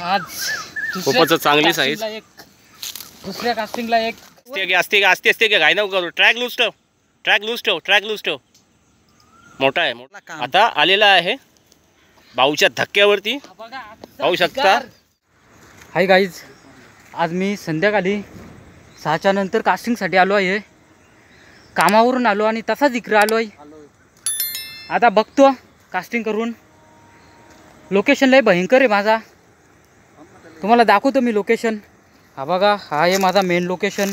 आज खूपच चांगली साईज. दुसऱ्या कास्टिंगला एक असते घाई नको करू. ट्रॅक लूज ठेव. मोठा आहे मोठा. आता आलेला आहे भाऊच्या धक्क्यावरती. पाहू शकता. हाय गाईज, आज मी संध्याकाळी 6च्या नंतर कास्टिंगसाठी आलो आहे. कामावरून आलो आणि तसाच इकडे आलो आहे. आता बघतो कास्टिंग करून. लोकेशन लय भयंकर आहे माझा. तुम्हाला दाखवतो मी लोकेशन. हा बघा, हा आहे माझा मेन लोकेशन.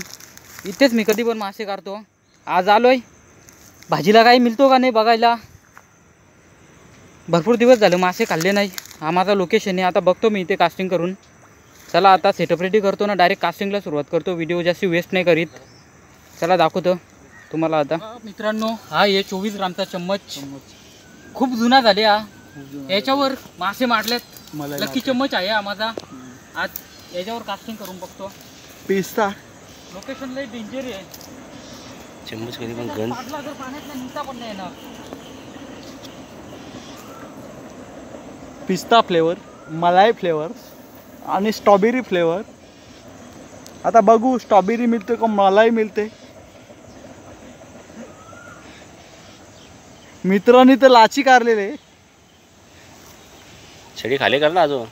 इथेच मी कधी पण मासे काढतो. आज आलो आहे. भाजीला काही मिळतो का नाही बघायला. भरपूर दिवस झाले मासे खाल्ले नाही. हा माझा लोकेशन आहे. आता बघतो मी इथे कास्टिंग करून. चला आता सेटअप रेडी करतो ना, डायरेक्ट कास्टिंगला सुरुवात करतो. व्हिडिओ जास्ती वेस्ट नाही करीत. चला दाखवतो तुम्हाला. आता मित्रांनो, हा आहे 24 ग्रामचा चम्मच. खूप जुना झाले हा. याच्यावर मासे मारलेत. लकी चम्मच आहे हा माझा. आज याच्यावर कास्टिंग करून बघतो. पिस्ता लोकेशन लय डेंजर आहे. चम्मच कधी पण गन जर पाण्यात निघता पण नाही ना. पिस्ता फ्लेवर, मलाई फ्लेवर आणि स्ट्रॉबेरी फ्लेवर. आता बघू स्ट्रॉबेरी मिळते का मलाई मिळते. मित्रांनी तर लाची काढलेले. छडी खाली कर ना अजून.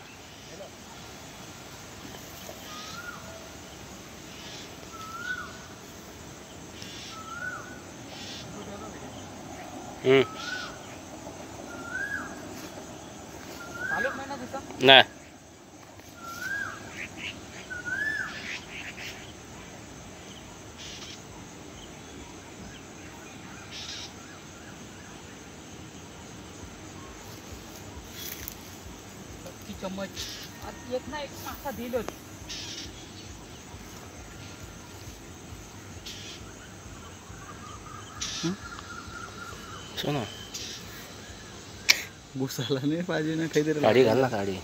नाही चम्मच आज एक ना एक मासा दिलं. सोना घुसायला नाही पाहिजे ना काहीतरी. गाडी घाल ना गाडी.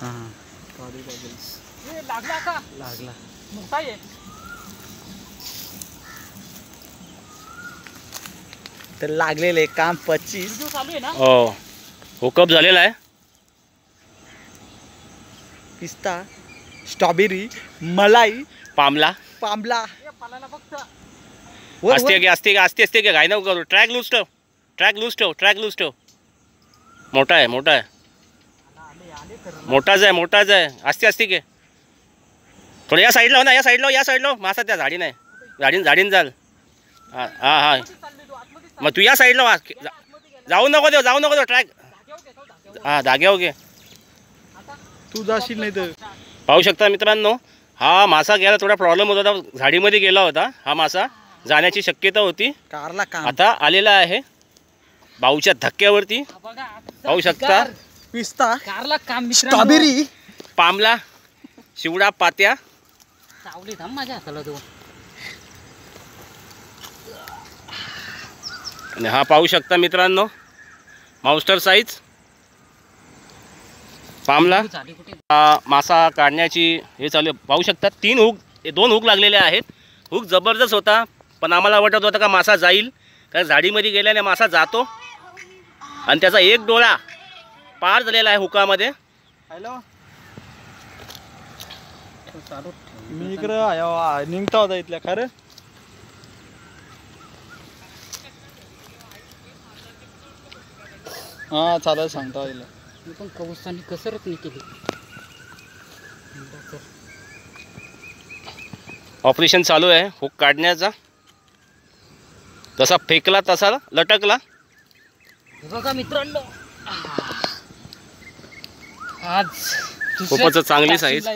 हां गाडी पाहिजे. लागला का? लागला. मोठा आहे. तर लागलेले काम 25. व्हिडिओ चालू आहे ना. हो, हुकअप झालेला आहे. पिस्ता, स्ट्रॉबेरी, मलाई, पामला पामला. पालाला बघता. असते घाई नको करू. ट्रॅक लूज ठेव. मोठा आहे मोठाच आहे. असते के थोडं या साईडला हो ना. या साईडला मासा त्या झाडी नाही. झाडीन जाल. हा मग तू या साईडला जाऊ नको देऊ. ट्रॅक हा धाग्या ओके. तू जाशील नाही तर. पाहू शकता मित्रांनो, हा मासा गेला. थोडा प्रॉब्लेम होता. झाडीमध्ये गेला होता हा मासा. जाण्याची शक्यता होती. कारला काम. आता आलेला आहे भाऊच्या धक्क्यावरती. पाहू शकता. पिस्ता, कारला काम. स्ट्रॉबेरी, पामला, शिवडा, पात्या. सावली थांब माझ्या हाताला तू. आणि हा पाहू शकता मित्रांनो, माउस्टर साईज पामला. मासा काढण्याची हे चालू आहे. पाहू शकता 2 हुक लागलेले आहेत. हुक जबरदस्त होता, पण आम्हाला वाटत होतं का मासा जाईल. कारण झाडीमध्ये गेल्याने मासा जातो आणि त्याचा एक डोळा पार झालेला आहे हुकामध्ये. हॅलो, मी इकडं निघता होता इथल्या खरं. हा चालेल सांगता येईल. मी पण कवसानी कसरत नाही केली. ऑपरेशन चालू आहे हुक काढण्याचा. तसा फेकला तसा लटकला. बघा मित्रांनो, आज खूपच चांगली साईज.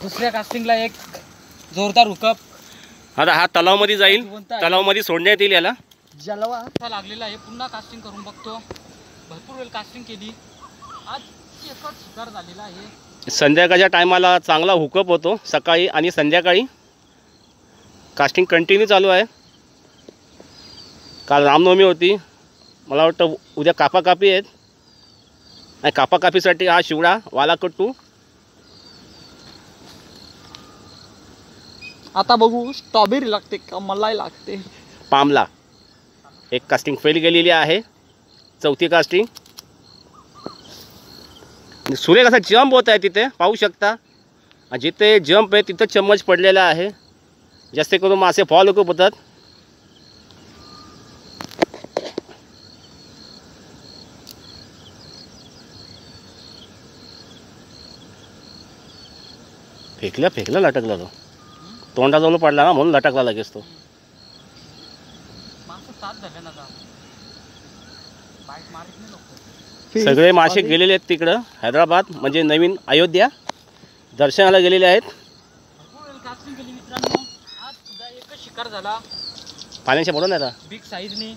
दुसऱ्या कास्टिंगला एक जोरदार हुकअप. आता हा तलावमध्ये जाईल. तलावमध्ये सोडण्यात येईल याला. जलवा लागलेला आहे. पुन्हा कास्टिंग करून बघतो. भरपूर वेळ कास्टिंग केली. आज एकच शिकार झालेला आहे. संध्याकाळच्या टायमाला चांगला हुकअप होतो. सकाळी आणि संध्याकाळी कास्टिंग कंटिन्यू चालू आहे. काल रामनवमी होती. मला वाटतं उद्या कापाकापी आहेत. आणि कापाकापीसाठी हा शिवडा वालाकट्टू. आता बघू स्ट्रॉबेरी लागते का मलाई लागते. पामला एक कास्टिंग फेल गेलेली आहे. चौथी कास्टिंग. आणि सुरेख असा जंप होत आहे तिथे पाहू शकता. आणि जिथे जंप आहे तिथं चम्मच पडलेला आहे. जास्त करून मासे फॉल खूप होतात. फेकला लटकला तो. तोंडाजवळ पडला ना म्हणून लटकला लगेच तो. सगळे मासे गेलेले आहेत तिकडं हैदराबाद म्हणजे नवीन अयोध्या दर्शनाला गेलेले आहेत. मित्रांनो आज सुद्धा एकच शिकार झाला पाण्याच्या बोला नाही बिग साईजने.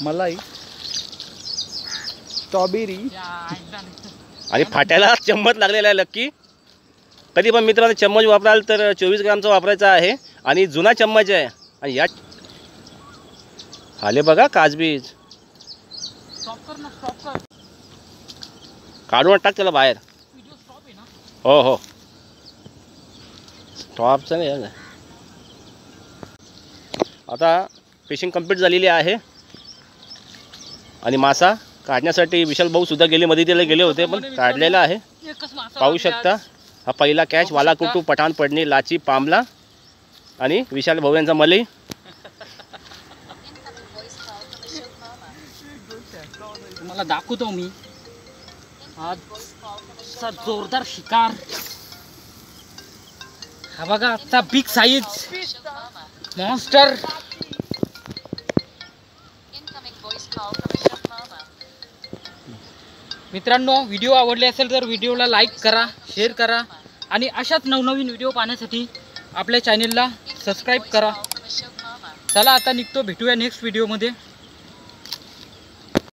मलाई, स्ट्रॉबेरी आणि फाट्याला चम्मच लागलेला आहे लक्की. कधी पण मित्रांनो चम्मच वापराल तर 24 ग्रामचा वापरायचा आहे आणि जुना चम्मच आहे. आणि या आले बघा काजबीज काढून टाक त्याला बाहेर. हो हो स्टॉपचं नाही. आता फिशिंग कंप्लीट झालेली आहे आणि मासा काढण्यासाठी विशाल भाऊ सुद्धा गेले मदतीला गेले होते पण काढलेला आहे. पाहू शकता हा पहिला कॅच वालाकुटू पठाण पडणे लाची पामला आणि विशाल भाऊ यांचा मलई. तुम्हाला दाखवतो मी आज जोरदार शिकार. हा बघा आजचा बिग साईज मॉन्स्टर. मित्रांनो व्हिडिओ आवडले असेल तर व्हिडिओला लाईक करा, शेअर करा आणि अशाच नवनवीन व्हिडिओ पाहण्यासाठी आपल्या चॅनेलला सबस्क्राईब करा. चला आता निघतो, भेटूया नेक्स्ट व्हिडिओमध्ये.